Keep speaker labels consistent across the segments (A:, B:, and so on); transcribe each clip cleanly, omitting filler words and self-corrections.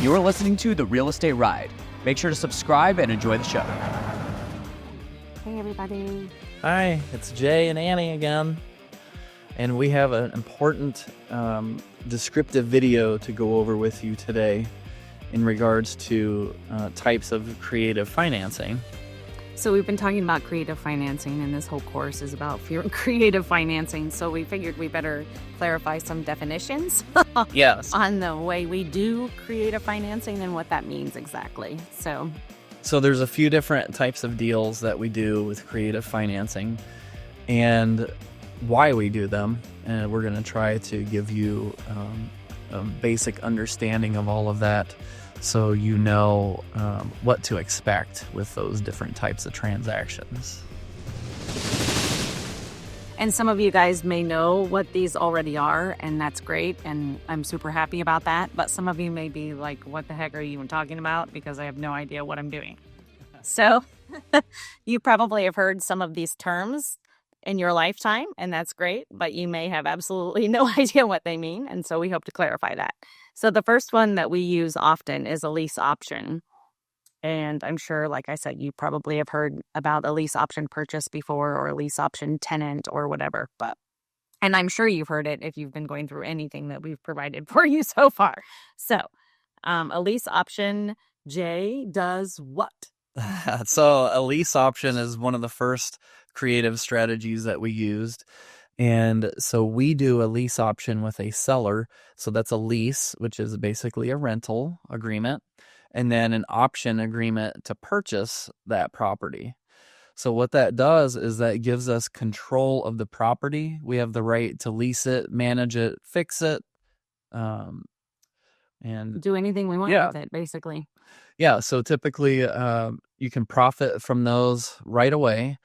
A: You're listening to The Real Estate Ride. Make sure to subscribe and enjoy the show.
B: Hey, everybody.
C: Hi, it's Jay and Annie again. And we have an important descriptive video to go over with you today in regards to types of creative financing.
B: So we've been talking about creative financing, and this whole course is about creative financing. So we figured we better clarify some definitions
C: Yes.
B: on the way we do creative financing and what that means exactly.
C: So there's a few different types of deals that we do with creative financing and why we do them. And we're going to try to give you a basic understanding of all of that, so you know what to expect with those different types of transactions.
B: And some of you guys may know what these already are, and that's great, and I'm super happy about that. But some of you may be like, what the heck are you even talking about? Because I have no idea what I'm doing. So you probably have heard some of these terms in your lifetime, and that's great, but you may have absolutely no idea what they mean, and so we hope to clarify that. So the first one that we use often is a lease option. And I'm sure, like I said, you probably have heard about a lease option purchase before, or a lease option tenant or whatever. And I'm sure you've heard it if you've been going through anything that we've provided for you so far. So a lease option, Jay, does what?
C: So a lease option is one of the first creative strategies that we used. And so we do a lease option with a seller. So that's a lease, which is basically a rental agreement, and then an option agreement to purchase that property. So what that does is that gives us control of the property. We have the right to lease it, manage it, fix it, and
B: do anything we want with it, basically.
C: Yeah, so typically you can profit from those right away.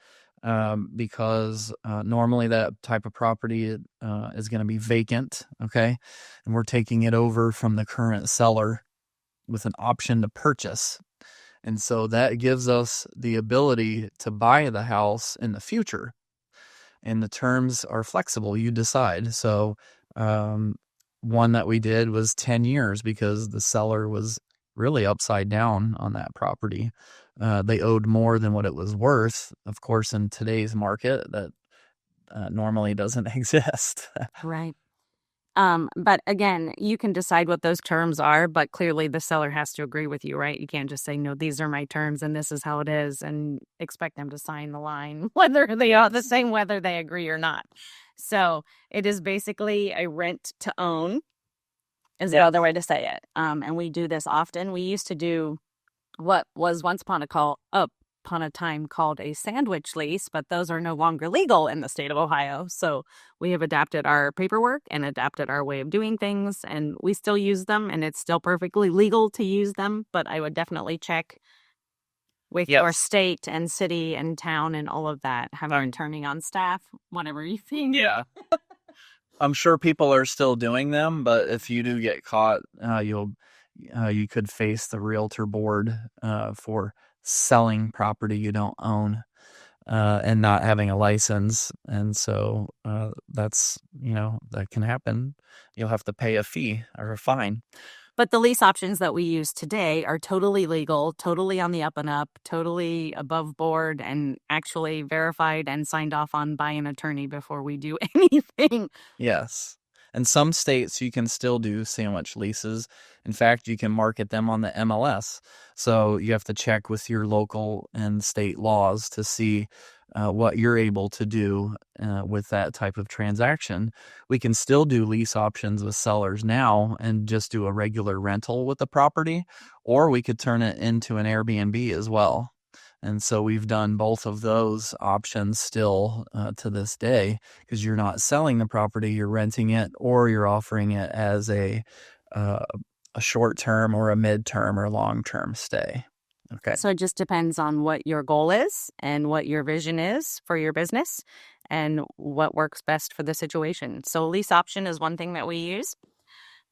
C: Because normally that type of property is going to be vacant, okay? And we're taking it over from the current seller with an option to purchase. And so that gives us the ability to buy the house in the future. And the terms are flexible. You decide. So one that we did was 10 years because the seller was really upside down on that property. They owed more than what it was worth. Of course, in today's market, that normally doesn't exist.
B: Right. But again, you can decide what those terms are, but clearly the seller has to agree with you, right? You can't just say, no, these are my terms and this is how it is, and expect them to sign the line, whether they are the same, whether they agree or not. So it is basically a rent to own is the other way to say it. And we do this often. We used to do what was once upon a time called a sandwich lease, but those are no longer legal in the state of Ohio. So we have adapted our paperwork and adapted our way of doing things, and we still use them, and it's still perfectly legal to use them. But I would definitely check with your state and city and town and all of that. Have an attorney on staff, whatever you think.
C: Yeah. I'm sure people are still doing them, but if you do get caught, you could face the realtor board for selling property you don't own and not having a license. And so that's, that can happen. You'll have to pay a fee or a fine.
B: But the lease options that we use today are totally legal, totally on the up and up, totally above board, and actually verified and signed off on by an attorney before we do anything.
C: Yes. In some states, you can still do sandwich leases. In fact, you can market them on the MLS. So you have to check with your local and state laws to see what you're able to do with that type of transaction. We can still do lease options with sellers now and just do a regular rental with the property, or we could turn it into an Airbnb as well. And so we've done both of those options still to this day, because you're not selling the property, you're renting it, or you're offering it as a short-term or a mid-term or long-term stay. Okay.
B: So it just depends on what your goal is and what your vision is for your business and what works best for the situation. So lease option is one thing that we use.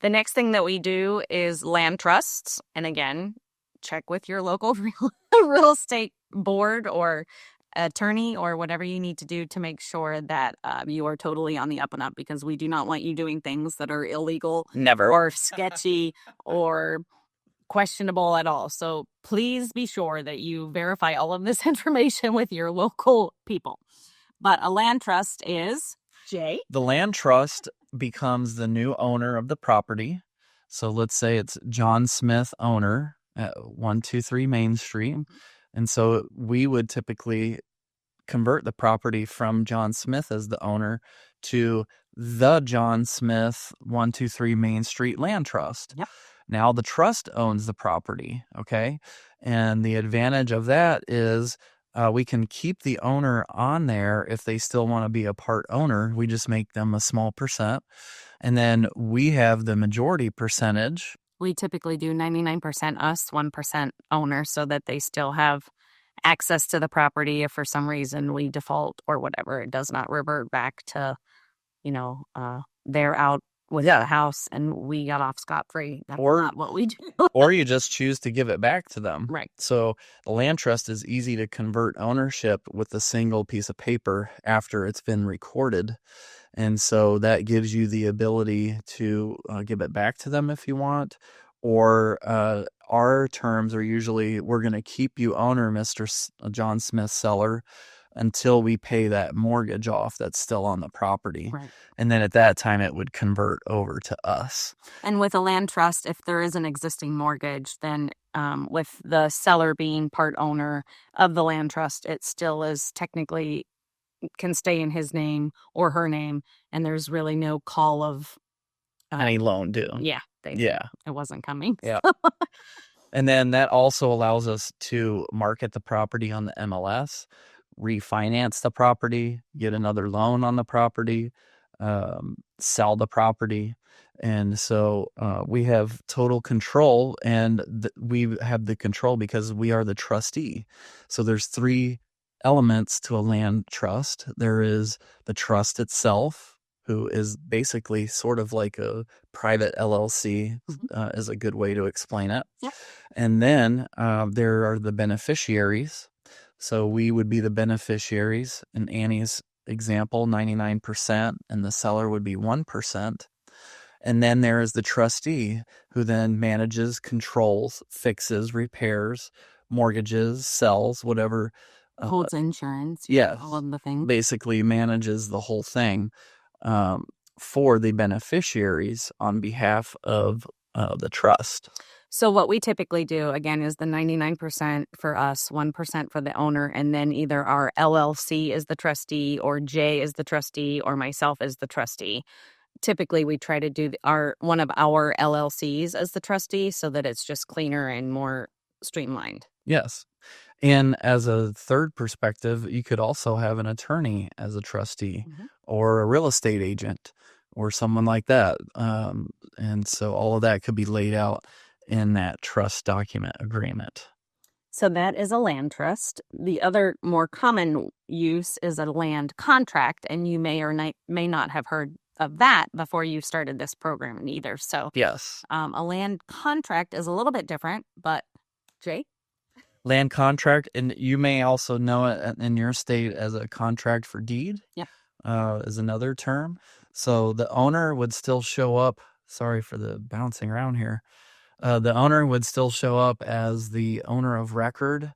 B: The next thing that we do is land trusts. And again, check with your local real estate board or attorney or whatever you need to do to make sure that you are totally on the up and up, because we do not want you doing things that are illegal
C: Never.
B: or sketchy or questionable at all. So please be sure that you verify all of this information with your local people. But a land trust is, Jay?
C: The land trust becomes the new owner of the property. So let's say it's John Smith, owner at 123 Main Street. And so we would typically convert the property from John Smith as the owner to the John Smith 123 Main Street Land Trust.
B: Yep.
C: Now the trust owns the property, okay? And the advantage of that is we can keep the owner on there if they still want to be a part owner. We just make them a small percent. And then we have the majority percentage.
B: We typically do 99% us, 1% owner, so that they still have access to the property if for some reason we default or whatever. It does not revert back to, they're out with the house and we got off scot-free. That's not what we do.
C: Or you just choose to give it back to them.
B: Right.
C: So the land trust is easy to convert ownership with a single piece of paper after it's been recorded. And so that gives you the ability to give it back to them if you want. Or our terms are usually, we're going to keep you owner, Mr. John Smith seller, until we pay that mortgage off that's still on the property.
B: Right.
C: And then at that time, it would convert over to us.
B: And with a land trust, if there is an existing mortgage, then with the seller being part owner of the land trust, it still is technically can stay in his name or her name. And there's really no call of
C: any loan due.
B: Yeah.
C: It
B: wasn't coming.
C: Yeah. And then that also allows us to market the property on the MLS, refinance the property, get another loan on the property, sell the property. And so we have total control, and we have the control because we are the trustee. So there's three elements to a land trust. There is the trust itself, who is basically sort of like a private LLC, is a good way to explain it.
B: Yep.
C: And then there are the beneficiaries. So we would be the beneficiaries. In Annie's example, 99%, and the seller would be 1%. And then there is the trustee, who then manages, controls, fixes, repairs, mortgages, sells, whatever.
B: Holds insurance.
C: Yes.
B: All of the things.
C: Basically manages the whole thing for the beneficiaries on behalf of the trust.
B: So what we typically do, again, is the 99% for us, 1% for the owner, and then either our LLC is the trustee, or Jay is the trustee, or myself is the trustee. Typically, we try to do one of our LLCs as the trustee so that it's just cleaner and more streamlined.
C: Yes. And as a third perspective, you could also have an attorney as a trustee, or a real estate agent, or someone like that. And so all of that could be laid out in that trust document agreement.
B: So that is a land trust. The other more common use is a land contract, and you may or may not have heard of that before you started this program either. So
C: yes,
B: a land contract is a little bit different, but Jay?
C: Land contract, and you may also know it in your state as a contract for deed.
B: Yeah.
C: Is another term. So the owner would still show up. Sorry for the bouncing around here. The owner would still show up as the owner of record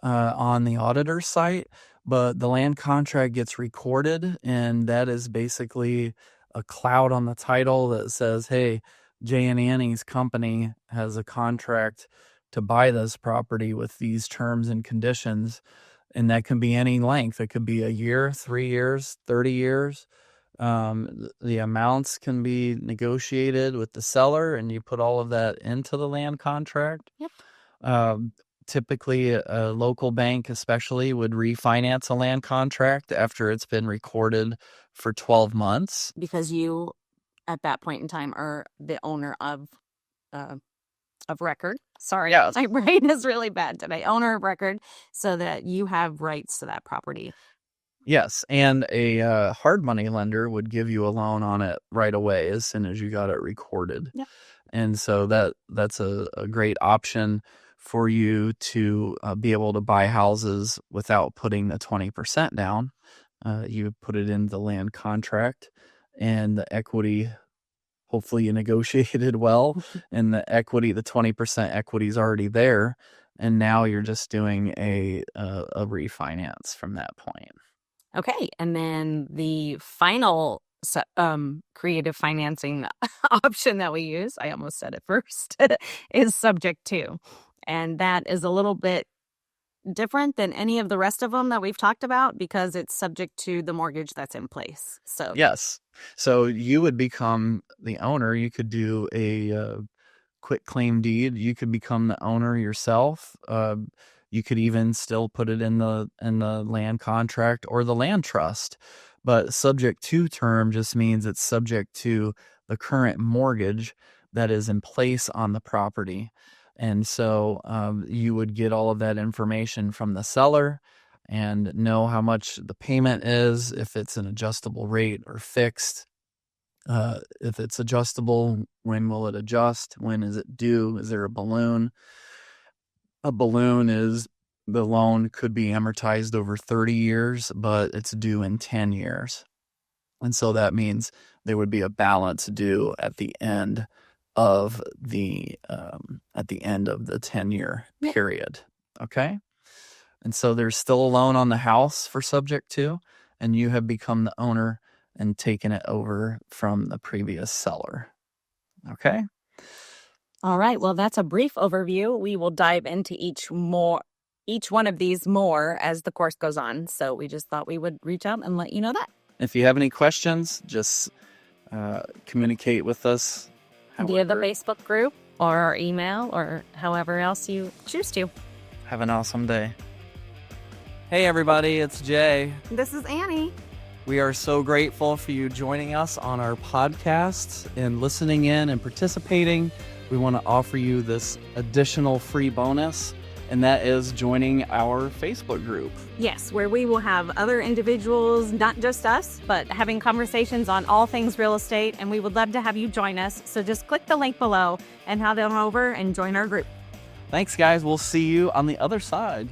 C: on the auditor's site, but the land contract gets recorded, and that is basically a cloud on the title that says, hey, Jay and Annie's company has a contract to buy this property with these terms and conditions. And that can be any length. It could be a year, 3 years, 30 years. The amounts can be negotiated with the seller, and you put all of that into the land contract.
B: Yep.
C: Typically, a local bank especially would refinance a land contract after it's been recorded for 12 months.
B: Because you, at that point in time, are the owner of record. Sorry,
C: yes.
B: My brain is really bad today. Owner of record, so that you have rights to that property.
C: Yes, and a hard money lender would give you a loan on it right away as soon as you got it recorded.
B: Yep.
C: And so that's a great option for you to be able to buy houses without putting the 20% down. You put it in the land contract, and the equity hopefully you negotiated well, and the 20% equity is already there. And now you're just doing a refinance from that point.
B: Okay. And then the final creative financing option that we use, I almost said it first, is subject to. And that is a little bit different than any of the rest of them that we've talked about because it's subject to the mortgage that's in place. So
C: yes. So you would become the owner. You could do a quit claim deed. You could become the owner yourself. You could even still put it in the land contract or the land trust. But subject to term just means it's subject to the current mortgage that is in place on the property. And so you would get all of that information from the seller and know how much the payment is, if it's an adjustable rate or fixed. If it's adjustable, when will it adjust? When is it due? Is there a balloon? A balloon is the loan could be amortized over 30 years, but it's due in 10 years. And so that means there would be a balance due at the end of the 10-year period. Okay. And so there's still a loan on the house for subject to, and you have become the owner and taken it over from the previous seller. Okay.
B: All right. Well, that's a brief overview. We will dive into each one of these more as the course goes on. So we just thought we would reach out and let you know that.
C: If you have any questions, just communicate with us
B: via the Facebook group or our email or however else you choose to.
C: Have an awesome day. Hey everybody, it's Jay.
B: This is Annie.
C: We are so grateful for you joining us on our podcast and listening in and participating. We want to offer you this additional free bonus, and that is joining our Facebook group.
B: Yes, where we will have other individuals, not just us, but having conversations on all things real estate, and we would love to have you join us. So just click the link below and head on over and join our group.
C: Thanks, guys. We'll see you on the other side.